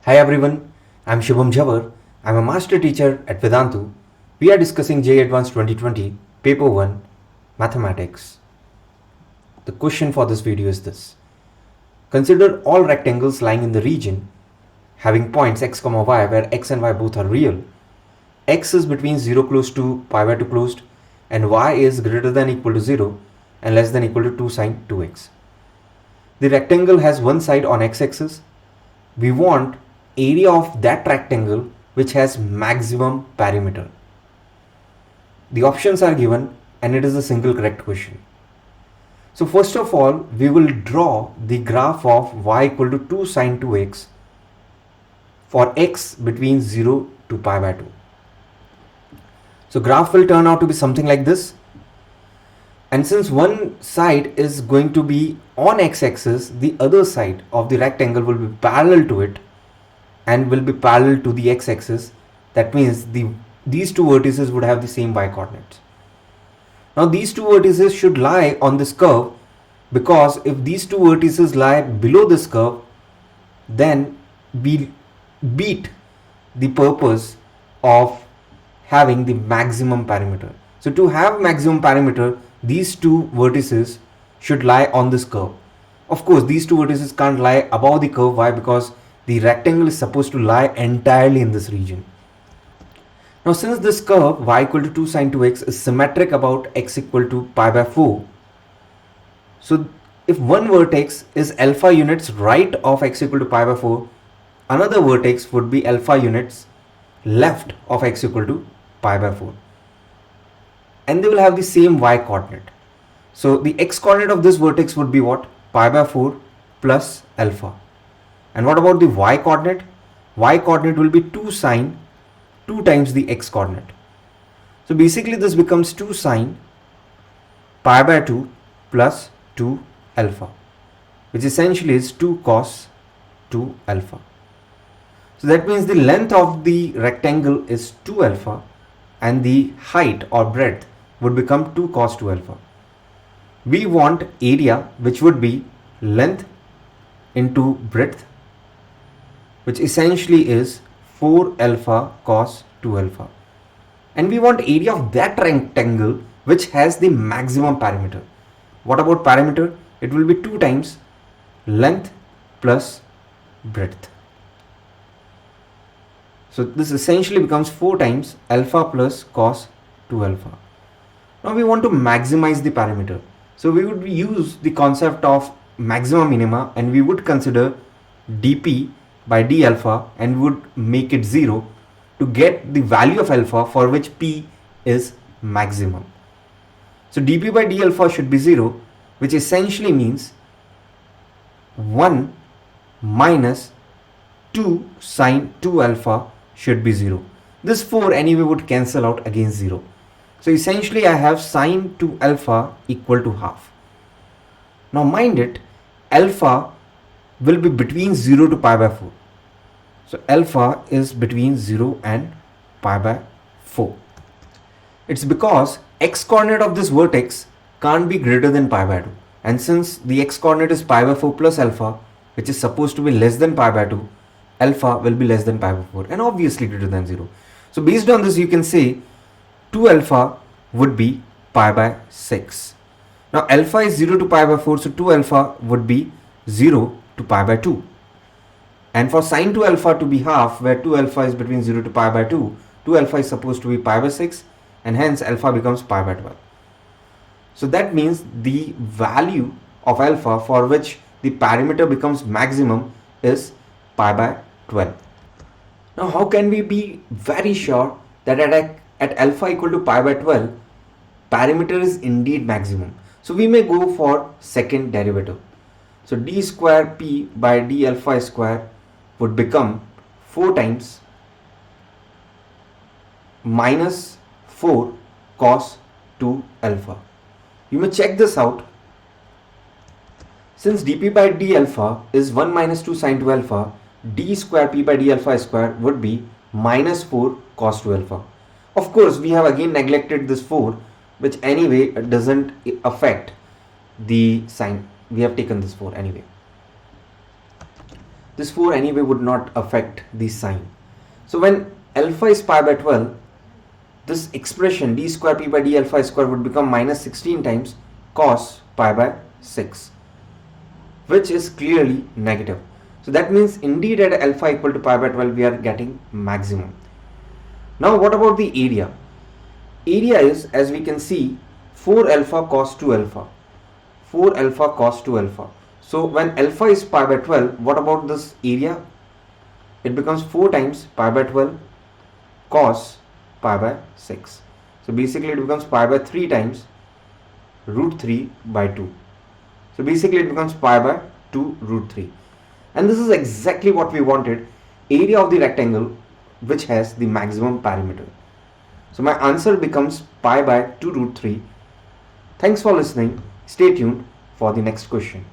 Hi everyone, I'm Shubham Jawar. I'm a master teacher at Vedantu. We are discussing JEE Advanced 2020, Paper 1, Mathematics. The question for this video is this. Consider all rectangles lying in the region having points x, y where x and y both are real. X is between 0 close to pi by 2 closed and y is greater than equal to 0 and less than equal to 2 sine 2x. The rectangle has one side on x-axis. We want area of that rectangle which has maximum perimeter. The options are given and it is a single correct question. So first of all, we will draw the graph of y equal to 2 sine 2x for x between 0 to pi by 2. So graph will turn out to be something like this. And since one side is going to be on x-axis, the other side of the rectangle will be parallel to it and will be parallel to the x-axis. That means these two vertices would have the same y coordinates. Now these two vertices should lie on this curve, because if these two vertices lie below this curve, then we beat the purpose of having the maximum perimeter. So to have maximum perimeter, these two vertices should lie on this curve. Of course, these two vertices can't lie above the curve. Why? Because the rectangle is supposed to lie entirely in this region. Now since this curve y equal to 2 sine 2x is symmetric about x equal to pi by 4, so if one vertex is alpha units right of x equal to pi by 4, another vertex would be alpha units left of x equal to pi by 4. And they will have the same y coordinate. So the x coordinate of this vertex would be what? Pi by 4 plus alpha. And what about the y coordinate? Y coordinate will be 2 sine 2 times the x coordinate. So basically this becomes 2 sine pi by 2 plus 2 alpha, which essentially is 2 cos 2 alpha. So that means the length of the rectangle is 2 alpha and the height or breadth would become 2 cos 2 alpha. We want area, which would be length into breadth, which essentially is 4 alpha cos 2 alpha. And we want area of that rectangle which has the maximum perimeter. What about perimeter? It will be 2 times length plus breadth. So this essentially becomes 4 times alpha plus cos 2 alpha. Now we want to maximize the perimeter. So we would use the concept of maxima minima and we would consider dp by d alpha and would make it 0 to get the value of alpha for which p is maximum. So dp by d alpha should be 0, which essentially means 1 minus 2 sine 2 alpha should be 0. This 4 anyway would cancel out against 0. So essentially I have sine 2 alpha equal to half. Now mind it, alpha will be between 0 to pi by 4. So alpha is between 0 and pi by 4. It's because x coordinate of this vertex can't be greater than pi by 2. And since the x coordinate is pi by 4 plus alpha, which is supposed to be less than pi by 2, alpha will be less than pi by 4 and obviously greater than 0. So based on this, you can say 2 alpha would be pi by 6. Now alpha is 0 to pi by 4, so 2 alpha would be 0 to pi by 2. And for sine 2 alpha to be half, where 2 alpha is between 0 to pi by 2, 2 alpha is supposed to be pi by 6 and hence alpha becomes pi by 12. So that means the value of alpha for which the perimeter becomes maximum is pi by 12. Now how can we be very sure that at alpha equal to pi by 12, perimeter is indeed maximum? So we may go for second derivative. So d square p by d alpha square would become 4 times minus 4 cos 2 alpha. You may check this out. Since dp by d alpha is 1 minus 2 sine 2 alpha, d square p by d alpha square would be minus 4 cos 2 alpha. Of course, we have again neglected this 4, which anyway doesn't affect the sign. We have taken this 4 anyway. this 4 anyway would not affect the sign. So when alpha is pi by 12, this expression d square p by d alpha square would become minus 16 times cos pi by 6, which is clearly negative. So that means indeed at alpha equal to pi by 12 we are getting maximum. Now what about the area? Area is, as we can see, 4 alpha cos 2 alpha. 4 alpha cos 2 alpha. So when alpha is pi by 12, what about this area? It becomes 4 times pi by 12 cos pi by 6. So basically it becomes pi by 3 times root 3 by 2. So basically it becomes pi by 2 root 3. And this is exactly what we wanted, area of the rectangle which has the maximum perimeter. So my answer becomes pi by 2 root 3. Thanks for listening. Stay tuned for the next question.